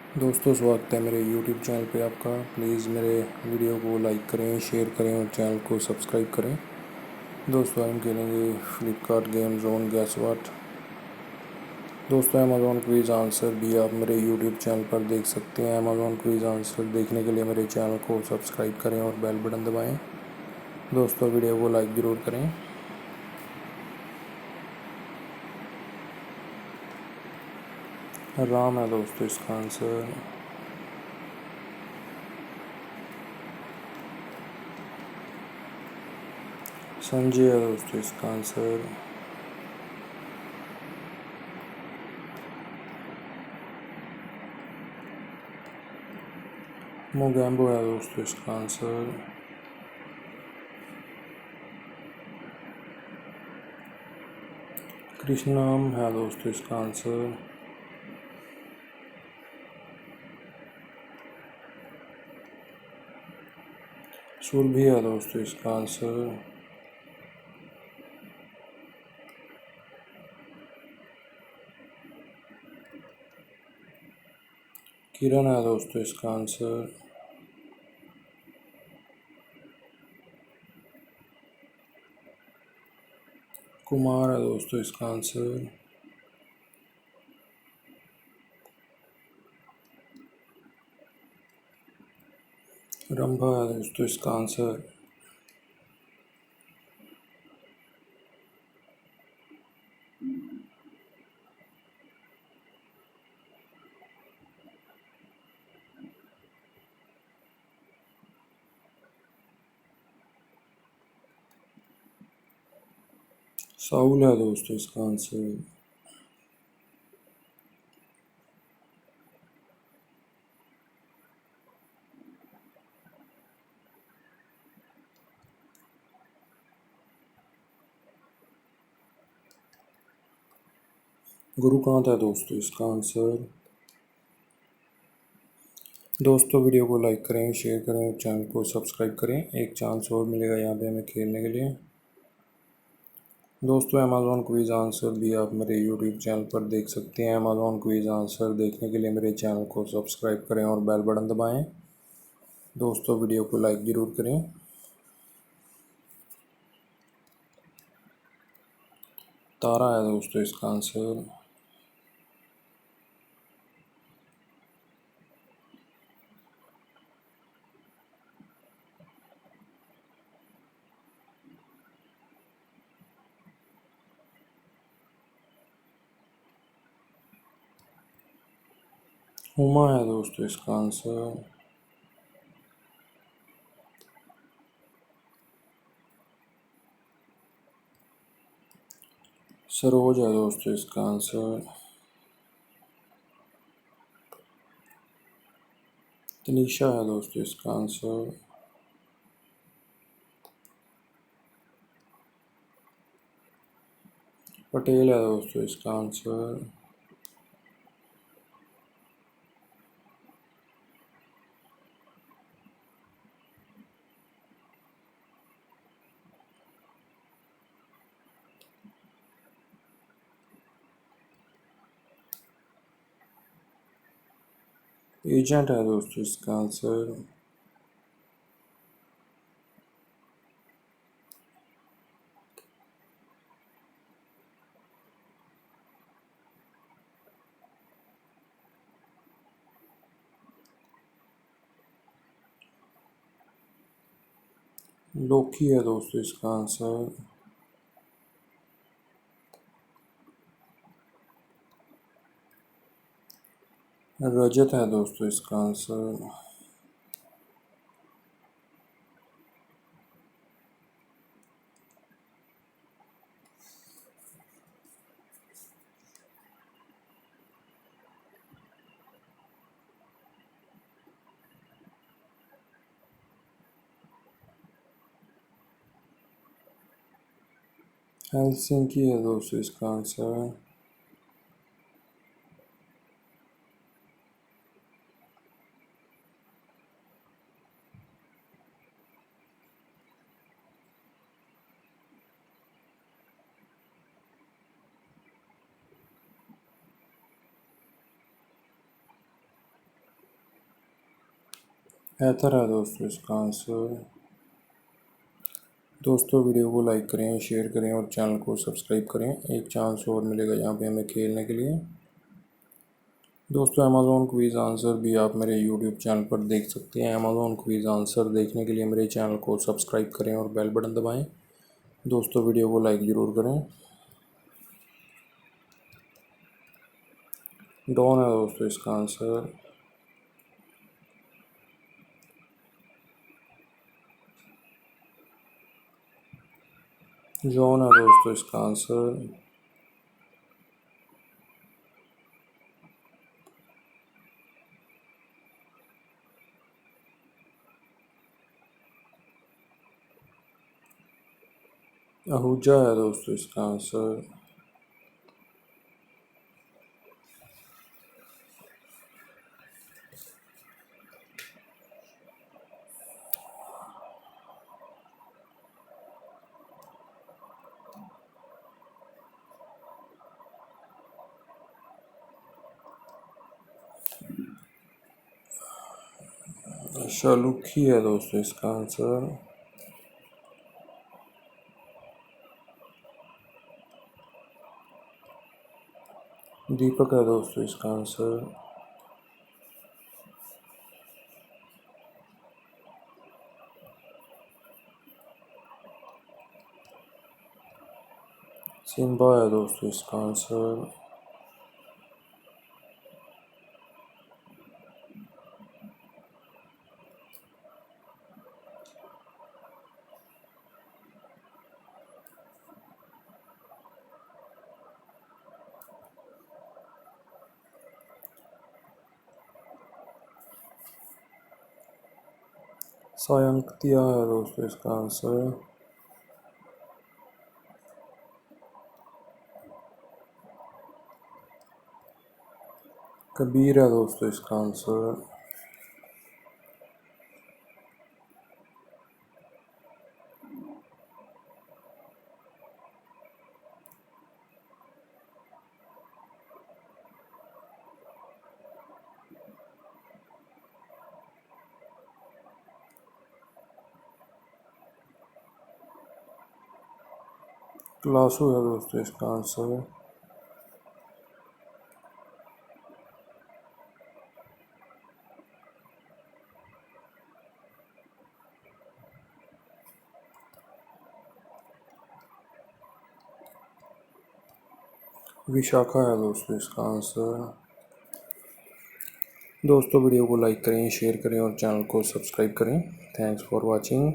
दोस्तों, स्वागत है मेरे YouTube चैनल पे आपका। प्लीज़ मेरे वीडियो को लाइक करें, शेयर करें और चैनल को सब्सक्राइब करें। दोस्तों, हम खेलेंगे Flipkart game zone gas what. दोस्तों, अमेज़ॉन क्विज़ आंसर भी आप मेरे YouTube चैनल पर देख सकते हैं। अमेज़ॉन क्विज़ आंसर देखने के लिए मेरे चैनल को सब्सक्राइब करें और बेल बटन दबाएँ। दोस्तों, वीडियो को लाइक ज़रूर करें। राम है दोस्तों इसका आंसर। संजय है दोस्तों इसका आंसर। मोगैम्बो है दोस्तों इसका आंसर। कृष्णाम है दोस्तों इसका आंसर। सुरभि है दोस्तों इसका आंसर। किरण है दोस्तों इसका आंसर। कुमार है दोस्तों इसका आंसर। रंभा है दोस्तों इसका आंसर। साउल है दोस्तों इसका आंसर। गुरुकांत है दोस्तों इसका आंसर। दोस्तों, वीडियो को लाइक करें, शेयर करें और चैनल को सब्सक्राइब करें। एक चांस और मिलेगा यहाँ पे हमें खेलने के लिए। दोस्तों, अमेज़ॉन क्विज़ आंसर भी आप मेरे यूट्यूब चैनल पर देख सकते हैं। अमेज़ॉन क्विज़ आंसर देखने के लिए मेरे चैनल को सब्सक्राइब करें और बेल बटन दबाएं। दोस्तों, वीडियो को लाइक ज़रूर करें। तारा है दोस्तों इसका आंसर। उमा है दोस्तों इसका आंसर। सरोज है दोस्तों इसका आंसर। तनीषा है दोस्तों इसका आंसर। पटेल है दोस्तों इसका आंसर। एजेंट है दोस्तों इसका आंसर। लोकी है दोस्तों इसका आंसर। रजत है दोस्तों इसका आंसर। हेलसिंकी है दोस्तों इसका आंसर। ऐथर है दोस्तों इसका आंसर। दोस्तों वीडियो को लाइक करें, शेयर करें और चैनल को सब्सक्राइब करें। एक चांस और मिलेगा यहाँ पे हमें खेलने के लिए। दोस्तों अमेज़ॉन क्विज़ आंसर भी आप मेरे यूट्यूब चैनल पर देख सकते हैं। अमेज़ॉन क्विज़ आंसर देखने के लिए मेरे चैनल को सब्सक्राइब करें और बेल बटन दबाएं। दोस्तों वीडियो को लाइक ज़रूर करें। डॉन है दोस्तों इसका आंसर। जॉन है दोस्तों इसका आंसर। आहूजा है दोस्तों इसका आंसर। शालुखी है दोस्तों इसका आंसर। दीपक है दोस्तों इसका आंसर। सिम्बा है दोस्तों इसका आंसर। सायंकतिया है दोस्तों इसका आंसर। कबीर है दोस्तों इसका आंसर। क्लासू है दोस्तों इसका आंसर। विशाखा है दोस्तों इसका आंसर। दोस्तों वीडियो को लाइक करें, शेयर करें और चैनल को सब्सक्राइब करें। Thanks for watching.